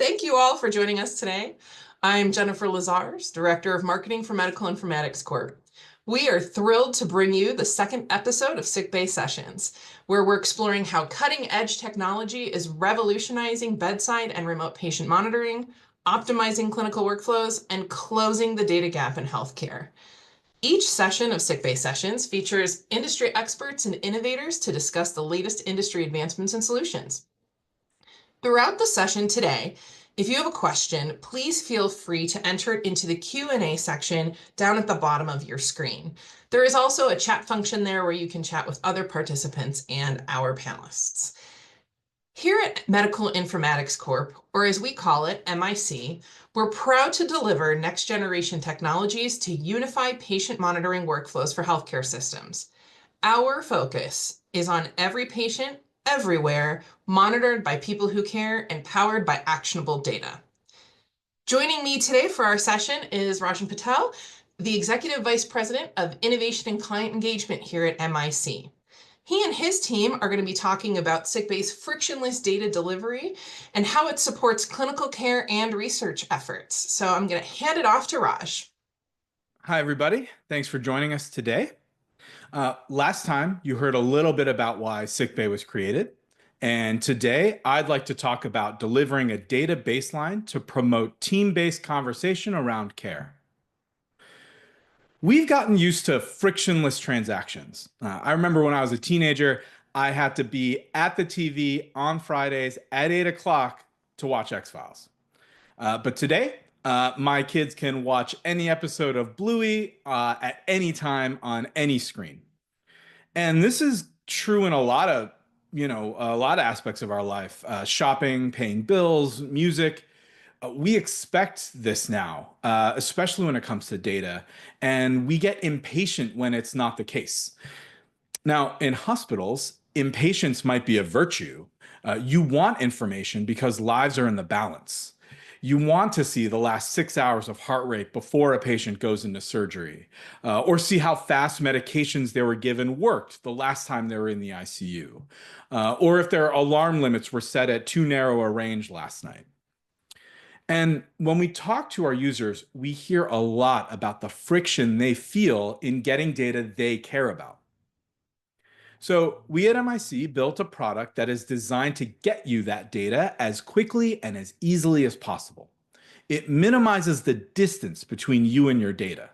Thank you all for joining us today. I'm Jennifer Lazars, Director of Marketing for Medical Informatics Corp. We are thrilled to bring you the second episode of Sickbay Sessions, where we're exploring how cutting-edge technology is revolutionizing bedside and remote patient monitoring, optimizing clinical workflows, and closing the data gap in healthcare. Each session of Sickbay Sessions features industry experts and innovators to discuss the latest industry advancements and solutions. Throughout the session today, if you have a question, please feel free to enter it into the Q&A section down at the bottom of your screen. There is also a chat function there where you can chat with other participants and our panelists. Here at Medical Informatics Corp, or as we call it, MIC, we're proud to deliver next-generation technologies to unify patient monitoring workflows for healthcare systems. Our focus is on every patient, everywhere, monitored by people who care and powered by actionable data. Joining me today for our session is Raajen Patel, the Executive Vice President of Innovation and Client Engagement here at MIC. He and his team are going to be talking about Sickbay's frictionless data delivery and how it supports clinical care and research efforts. So I'm going to hand it off to Raj. Hi, everybody. Thanks for joining us today. Last time, you heard a little bit about why Sickbay was created. And today, I'd like to talk about delivering a data baseline to promote team-based conversation around care. We've gotten used to frictionless transactions. I remember when I was a teenager, I had to be at the TV on Fridays at 8 o'clock to watch X-Files. But today, my kids can watch any episode of Bluey at any time on any screen. And this is true in a lot of aspects of our life, shopping, paying bills, music. We expect this now, especially when it comes to data, and we get impatient when it's not the case. Now, in hospitals, impatience might be a virtue. You want information because lives are in the balance. You want to see the last 6 hours of heart rate before a patient goes into surgery, or see how fast medications they were given worked the last time they were in the ICU, or if their alarm limits were set at too narrow a range last night. And when we talk to our users, we hear a lot about the friction they feel in getting data they care about. So we at MIC built a product that is designed to get you that data as quickly and as easily as possible. It minimizes the distance between you and your data.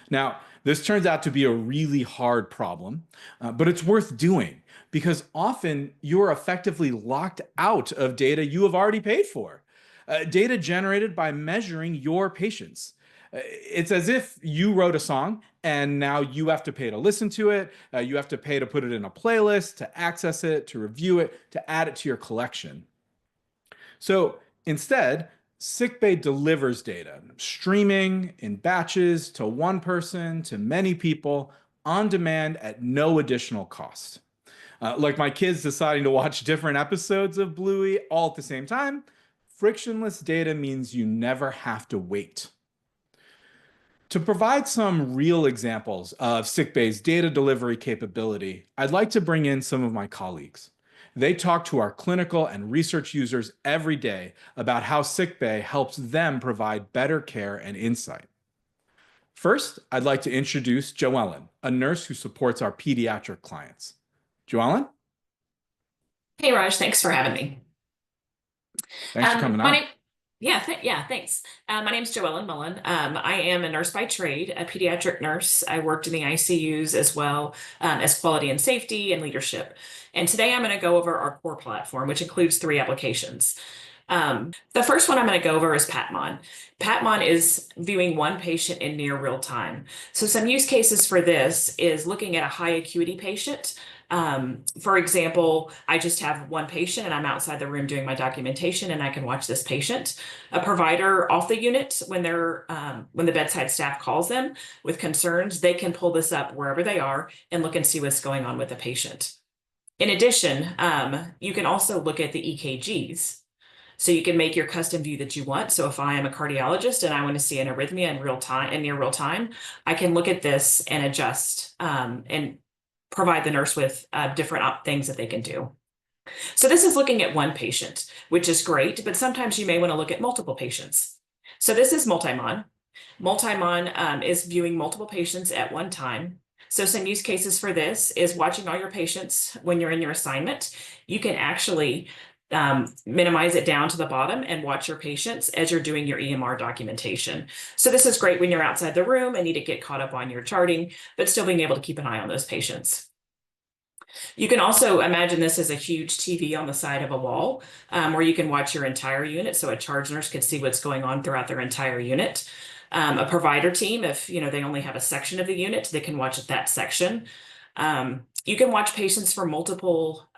Now, this turns out to be a really hard problem, but it's worth doing because often you're effectively locked out of data you have already paid for. Data generated by measuring your patients. It's as if you wrote a song and now you have to pay to listen to it. You have to pay to put it in a playlist, to access it, to review it, to add it to your collection. So instead, Sickbay delivers data, streaming in batches to one person, to many people, on demand at no additional cost. Like my kids deciding to watch different episodes of Bluey all at the same time, frictionless data means you never have to wait. To provide some real examples of Sickbay's data delivery capability, I'd like to bring in some of my colleagues. They talk to our clinical and research users every day about how Sickbay helps them provide better care and insight. First, I'd like to introduce Joellan, a nurse who supports our pediatric clients. Joellan? Hey, Raj, thanks for having me. Thanks for coming on. Thanks. My name is Joellan Mullen. I am a nurse by trade, a pediatric nurse. I worked in the ICUs as well as quality and safety and leadership. And today I'm going to go over our core platform, which includes 3 applications. The first one I'm going to go over is PatMon. PatMon is viewing one patient in near real time. So some use cases for this is looking at a high acuity patient. For example, I just have one patient and I'm outside the room doing my documentation and I can watch this patient. A provider off the unit, when the bedside staff calls them with concerns, they can pull this up wherever they are and look and see what's going on with the patient. In addition, you can also look at the EKGs. So you can make your custom view that you want. So if I am a cardiologist and I want to see an arrhythmia in real time, in near real time, I can look at this and adjust and provide the nurse with different things that they can do. So this is looking at one patient, which is great, but sometimes you may want to look at multiple patients. So this is multi-mon. Multi-mon is viewing multiple patients at one time. So some use cases for this is watching all your patients when you're in your assignment. You can actually minimize it down to the bottom and watch your patients as you're doing your EMR documentation. So this is great when you're outside the room and need to get caught up on your charting, but still being able to keep an eye on those patients. You can also imagine this as a huge TV on the side of a wall where you can watch your entire unit. So a charge nurse can see what's going on throughout their entire unit. A provider team, if they only have a section of the unit, they can watch that section. You can watch patients for multiple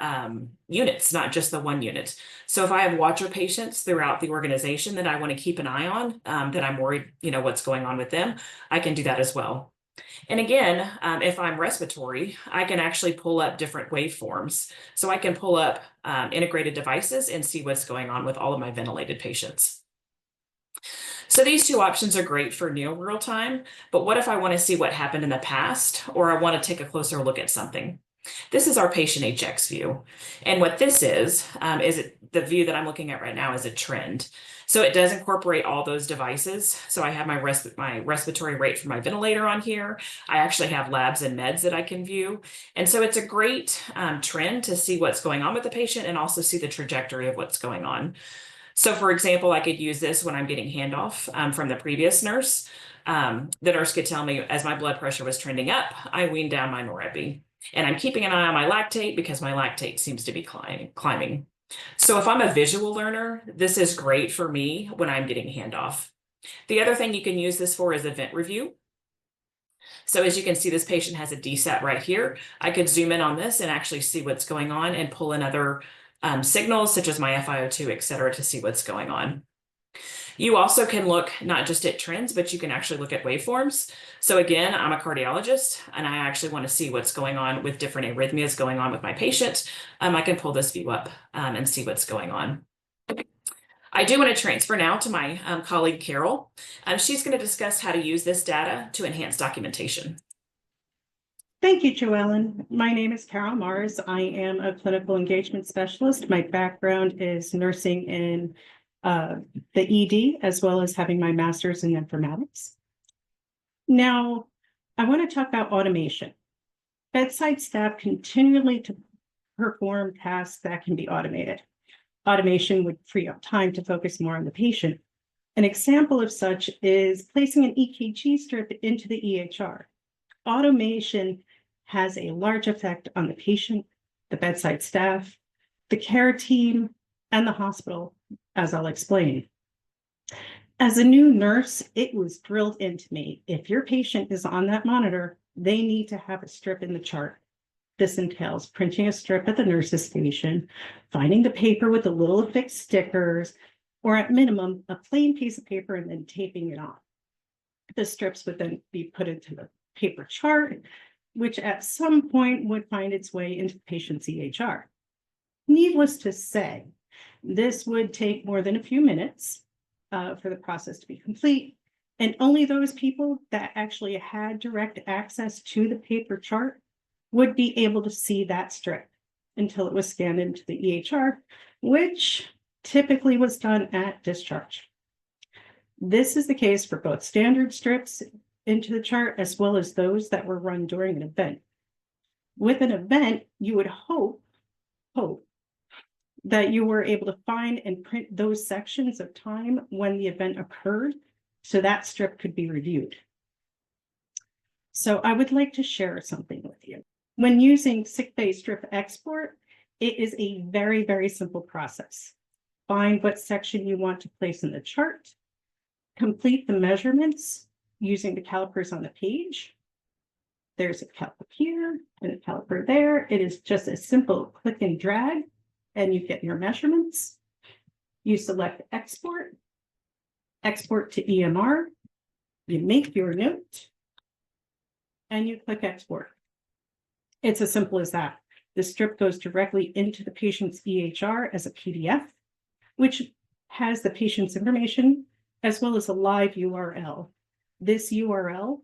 units, not just the one unit. So if I have watcher patients throughout the organization that I want to keep an eye on, that I'm worried, what's going on with them, I can do that as well. And again, if I'm respiratory, I can actually pull up different waveforms. So I can pull up integrated devices and see what's going on with all of my ventilated patients. So these two options are great for near real time, but what if I want to see what happened in the past, or I want to take a closer look at something? This is our patient HX view. And what this is the view that I'm looking at right now is a trend. So it does incorporate all those devices. So I have my respiratory rate for my ventilator on here. I actually have labs and meds that I can view. And so it's a great trend to see what's going on with the patient and also see the trajectory of what's going on. So for example, I could use this when I'm getting handoff from the previous nurse. The nurse could tell me as my blood pressure was trending up, I weaned down my norepi. And I'm keeping an eye on my lactate because my lactate seems to be climbing. So if I'm a visual learner, this is great for me when I'm getting handoff. The other thing you can use this for is event review. So as you can see, this patient has a DSAT right here. I could zoom in on this and actually see what's going on and pull in other signals such as my FiO2, et cetera, to see what's going on. You also can look not just at trends, but you can actually look at waveforms. So again, I'm a cardiologist and I actually want to see what's going on with different arrhythmias going on with my patient. I can pull this view up and see what's going on. I do want to transfer now to my colleague, Carol. She's going to discuss how to use this data to enhance documentation. Thank you, Joellan. My name is Carol Mars. I am a clinical engagement specialist. My background is nursing in the ED, as well as having my master's in informatics. Now, I want to talk about automation. Bedside staff continually to perform tasks that can be automated. Automation would free up time to focus more on the patient. An example of such is placing an EKG strip into the EHR. Automation has a large effect on the patient, the bedside staff, the care team, and the hospital, as I'll explain. As a new nurse, it was drilled into me. If your patient is on that monitor, they need to have a strip in the chart. This entails printing a strip at the nurse's station, finding the paper with the little affixed stickers, or at minimum, a plain piece of paper and then taping it on. The strips would then be put into the paper chart, which at some point would find its way into the patient's EHR. Needless to say, this would take more than a few minutes for the process to be complete, and only those people that actually had direct access to the paper chart would be able to see that strip until it was scanned into the EHR, which typically was done at discharge. This is the case for both standard strips into the chart as well as those that were run during an event. With an event, you would hope that you were able to find and print those sections of time when the event occurred, so that strip could be reviewed. So I would like to share something with you. When using Sickbay strip export, it is a very, very simple process. Find what section you want to place in the chart, complete the measurements using the calipers on the page. There's a caliper here and a caliper there. It is just a simple click and drag, and you get your measurements. You select export, export to EMR, you make your note, and you click export. It's as simple as that. The strip goes directly into the patient's EHR as a PDF, which has the patient's information as well as a live URL. This URL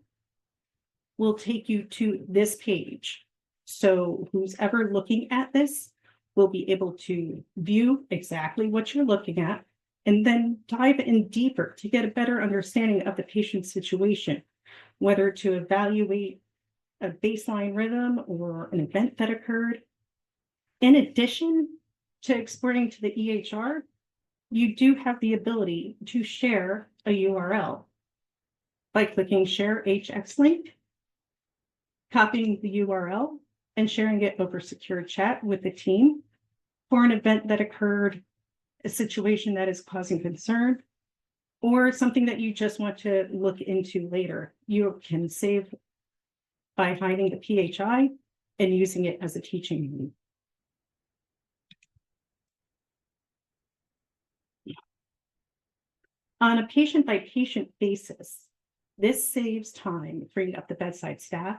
will take you to this page. So who's ever looking at this will be able to view exactly what you're looking at and then dive in deeper to get a better understanding of the patient's situation, whether to evaluate a baseline rhythm or an event that occurred. In addition to exporting to the EHR, you do have the ability to share a URL by clicking Share HX link, copying the URL, and sharing it over secure chat with the team for an event that occurred, a situation that is causing concern, or something that you just want to look into later. You can save by hiding the PHI and using it as a teaching aid. On a patient-by-patient basis, this saves time, freeing up the bedside staff.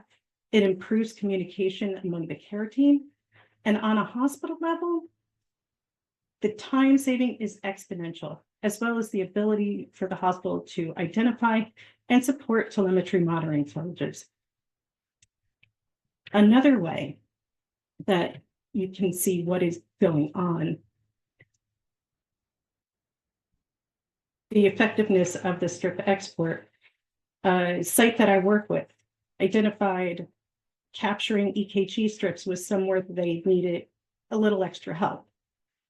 It improves communication among the care team. And on a hospital level, the time saving is exponential, as well as the ability for the hospital to identify and support telemetry monitoring challenges. Another way that you can see what is going on, the effectiveness of the strip export. A site that I work with identified capturing EKG strips was somewhere that they needed a little extra help.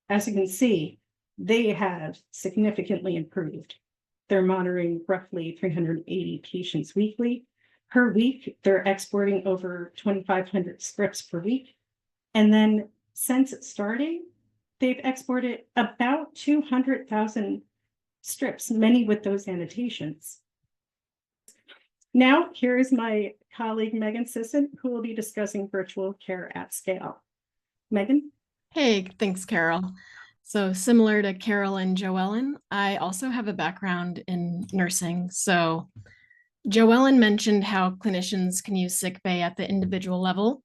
As you can see, they have significantly improved. They're monitoring roughly 380 patients weekly. Per week, they're exporting over 2,500 scripts per week. And then since starting, they've exported about 200,000 strips, many with those annotations. Now, here is my colleague, Megan Sisson, who will be discussing virtual care at scale. Megan? Hey, thanks, Carol. So similar to Carol and Joellan, I also have a background in nursing. So Joellan mentioned how clinicians can use sickbay at the individual level,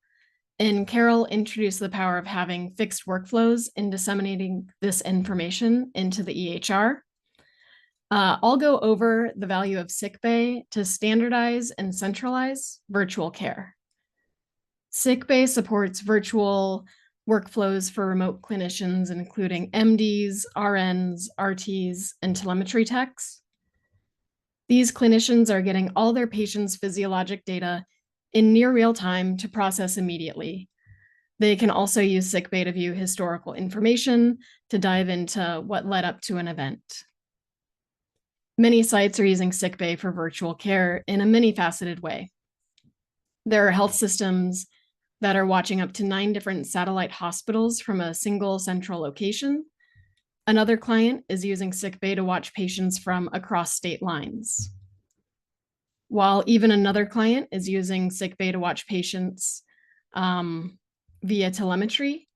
and Carol introduced the power of having fixed workflows in disseminating this information into the EHR. I'll go over the value of sickbay to standardize and centralize virtual care. Sickbay supports virtual workflows for remote clinicians, including MDs, RNs, RTs, and telemetry techs. These clinicians are getting all their patients' physiologic data in near real time to process immediately. They can also use sickbay to view historical information to dive into what led up to an event. Many sites are using sickbay for virtual care in a many-faceted way. There are health systems that are watching up to 9 different satellite hospitals from a single central location. Another client is using sickbay to watch patients from across state lines. While even another client is using sickbay to watch patients via telemetry.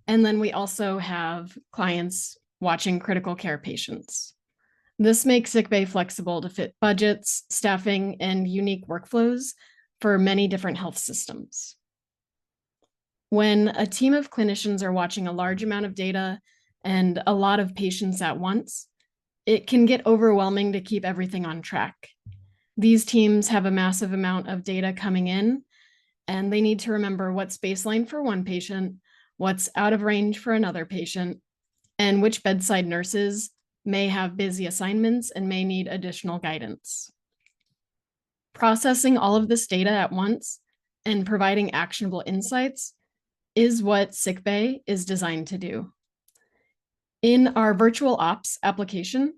And then we also have clients watching critical care patients. This makes sickbay flexible to fit budgets, staffing, and unique workflows for many different health systems. When a team of clinicians are watching a large amount of data and a lot of patients at once, it can get overwhelming to keep everything on track. These teams have a massive amount of data coming in, and they need to remember what's baseline for one patient, what's out of range for another patient, and which bedside nurses may have busy assignments and may need additional guidance. Processing all of this data at once and providing actionable insights is what sickbay is designed to do. In our virtual ops application,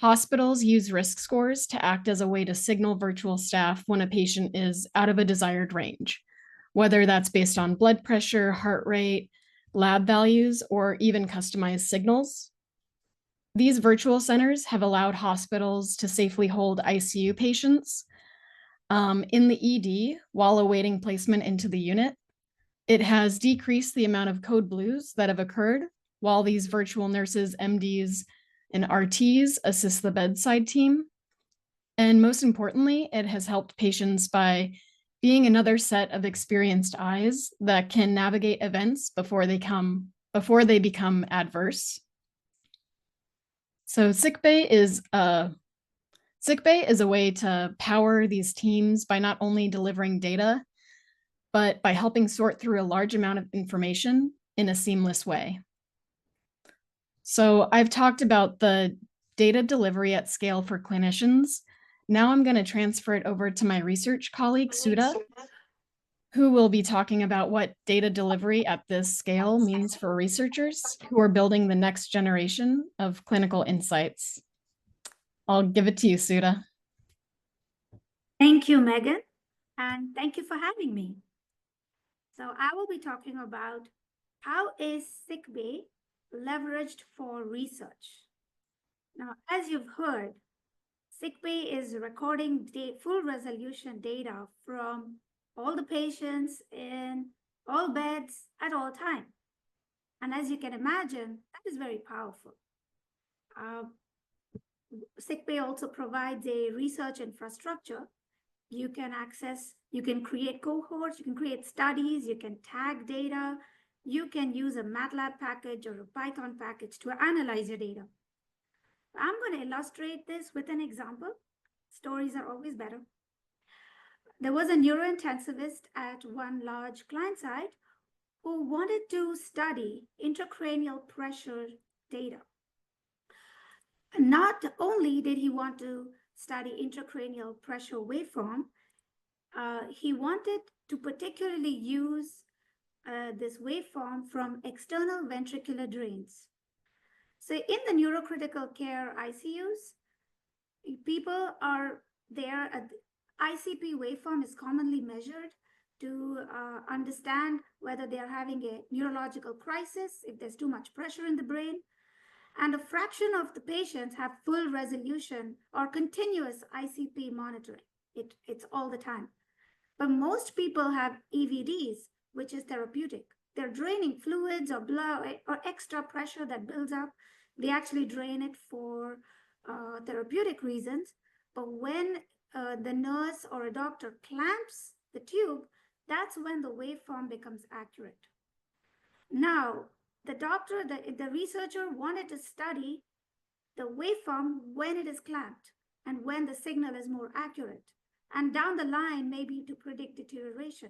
hospitals use risk scores to act as a way to signal virtual staff when a patient is out of a desired range, whether that's based on blood pressure, heart rate, lab values, or even customized signals. These virtual centers have allowed hospitals to safely hold ICU patients in the ED while awaiting placement into the unit. It has decreased the amount of code blues that have occurred while these virtual nurses, MDs, and RTs assist the bedside team. And most importantly, it has helped patients by being another set of experienced eyes that can navigate events before they become adverse. So sickbay is a way to power these teams by not only delivering data, but by helping sort through a large amount of information in a seamless way. So I've talked about the data delivery at scale for clinicians. Now I'm going to transfer it over to my research colleague, Sudha, who will be talking about what data delivery at this scale means for researchers who are building the next generation of clinical insights. I'll give it to you, Sudha. Thank you, Megan, and thank you for having me. So I will be talking about how is Sickbay leveraged for research. Now, as you've heard, Sickbay is recording full resolution data from all the patients in all beds at all time. And as you can imagine, that is very powerful. Sickbay also provides a research infrastructure. You can create cohorts, you can create studies, you can tag data, you can use a MATLAB package or a Python package to analyze your data. I'm going to illustrate this with an example. Stories are always better. There was a neurointensivist at one large client site who wanted to study intracranial pressure data. Not only did he want to study intracranial pressure waveform, he wanted to particularly use this waveform from external ventricular drains. So in the neurocritical care ICUs, people are there. ICP waveform is commonly measured to understand whether they are having a neurological crisis, if there's too much pressure in the brain. And a fraction of the patients have full resolution or continuous ICP monitoring. It's all the time. But most people have EVDs, which is therapeutic. They're draining fluids or blood or extra pressure that builds up. They actually drain it for therapeutic reasons. But when the nurse or a doctor clamps the tube, that's when the waveform becomes accurate. Now, the researcher wanted to study the waveform when it is clamped and when the signal is more accurate, and down the line, maybe to predict deterioration.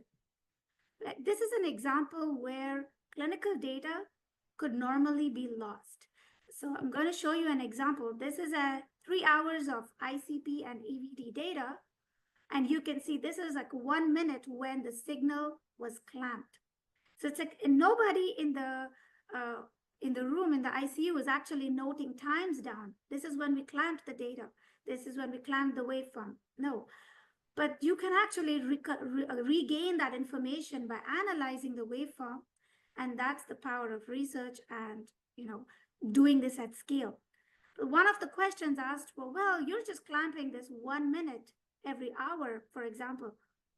This is an example where clinical data could normally be lost. So I'm going to show you an example. This is 3 hours of ICP and EVD data, and you can see this is like 1 minute when the signal was clamped. So it's like nobody in the room, in the ICU, is actually noting times down. This is when we clamped the data. This is when we clamped the waveform. No, but you can actually regain that information by analyzing the waveform, and that's the power of research and doing this at scale. One of the questions asked, well, you're just clamping this 1 minute every hour, for example.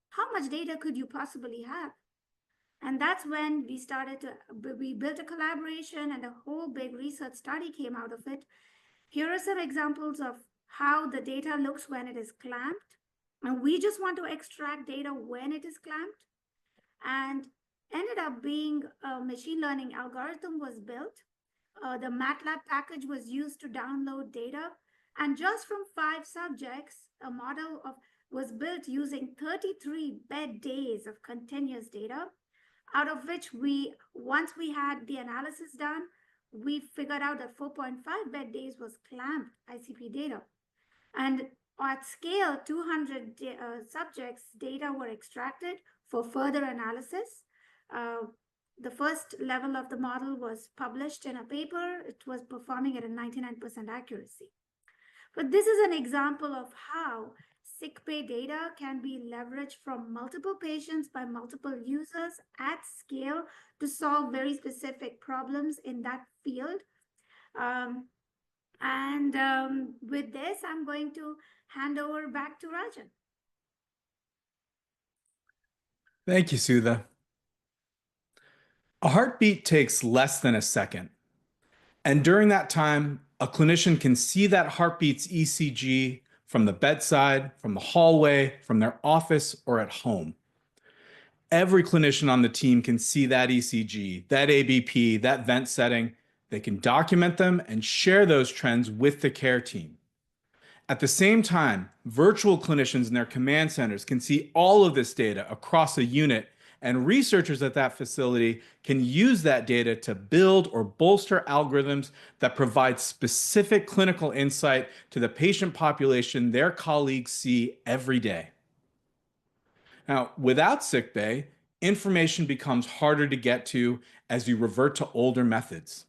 How much data could you possibly have? And that's when we built a collaboration, and a whole big research study came out of it. Here are some examples of how the data looks when it is clamped. And we just want to extract data when it is clamped. And ended up being a machine learning algorithm was built. The MATLAB package was used to download data. And just from 5 subjects, a model was built using 33 bed days of continuous data, out of which once we had the analysis done, we figured out that 4.5 bed days was clamped ICP data. And at scale, 200 subjects data were extracted for further analysis. The first level of the model was published in a paper. It was performing at a 99% accuracy. But this is an example of how Sickbay data can be leveraged from multiple patients by multiple users at scale to solve very specific problems in that field. With this, I'm going to hand over back to Raajen. Thank you, Sudha. A heartbeat takes less than a second. And during that time, a clinician can see that heartbeat's ECG from the bedside, from the hallway, from their office, or at home. Every clinician on the team can see that ECG, that ABP, that vent setting. They can document them and share those trends with the care team. At the same time, virtual clinicians in their command centers can see all of this data across a unit And researchers at that facility can use that data to build or bolster algorithms that provide specific clinical insight to the patient population their colleagues see every day. Now, without sickbay, information becomes harder to get to as you revert to older methods.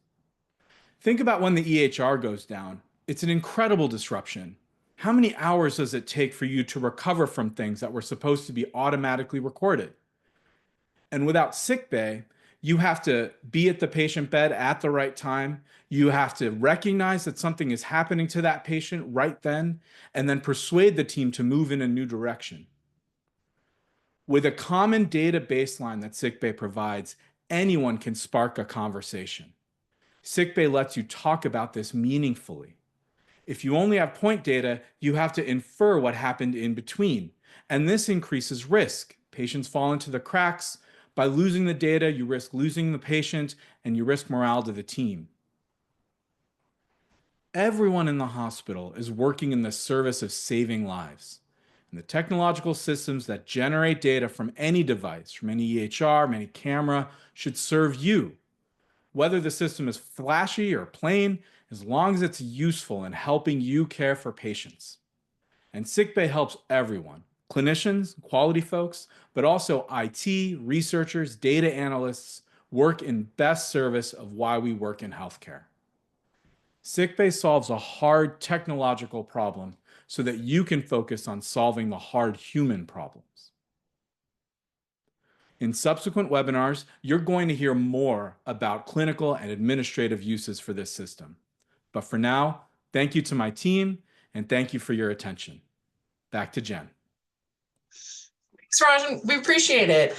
Think about when the EHR goes down. It's an incredible disruption. How many hours does it take for you to recover from things that were supposed to be automatically recorded? And without sickbay, you have to be at the patient bed at the right time. You have to recognize that something is happening to that patient right then, and then persuade the team to move in a new direction. With a common data baseline that sickbay provides, anyone can spark a conversation. Sickbay lets you talk about this meaningfully. If you only have point data, you have to infer what happened in between, and this increases risk. Patients fall into the cracks. By losing the data, you risk losing the patient, and you risk morale to the team. Everyone in the hospital is working in the service of saving lives. And the technological systems that generate data from any device, from any EHR, from any camera, should serve you. Whether the system is flashy or plain, as long as it's useful in helping you care for patients. And sickbay helps everyone, clinicians, quality folks, but also IT, researchers, data analysts, work in best service of why we work in healthcare. Sickbay solves a hard technological problem so that you can focus on solving the hard human problems. In subsequent webinars, you're going to hear more about clinical and administrative uses for this system. But for now, thank you to my team, and thank you for your attention. Back to Jen. Thanks, Raajen. We appreciate it.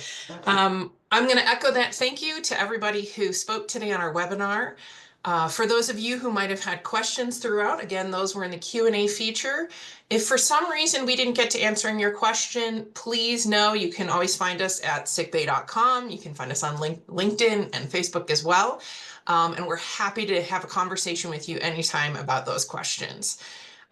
I'm going to echo that thank you to everybody who spoke today on our webinar. For those of you who might have had questions throughout, again, those were in the Q&A feature. If for some reason we didn't get to answering your question, please know you can always find us at sickbay.com. You can find us on LinkedIn and Facebook as well. And we're happy to have a conversation with you anytime about those questions.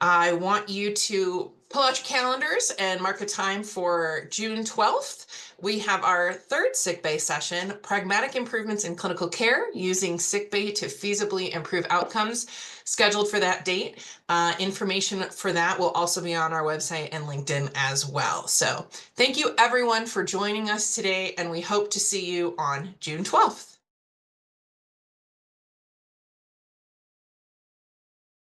I want you to pull out your calendars and mark a time for June 12th. We have our third Sickbay session, Pragmatic Improvements in Clinical Care Using Sickbay to Feasibly Improve Outcomes, scheduled for that date. Information for that will also be on our website and LinkedIn as well. So thank you everyone for joining us today, and we hope to see you on June 12th.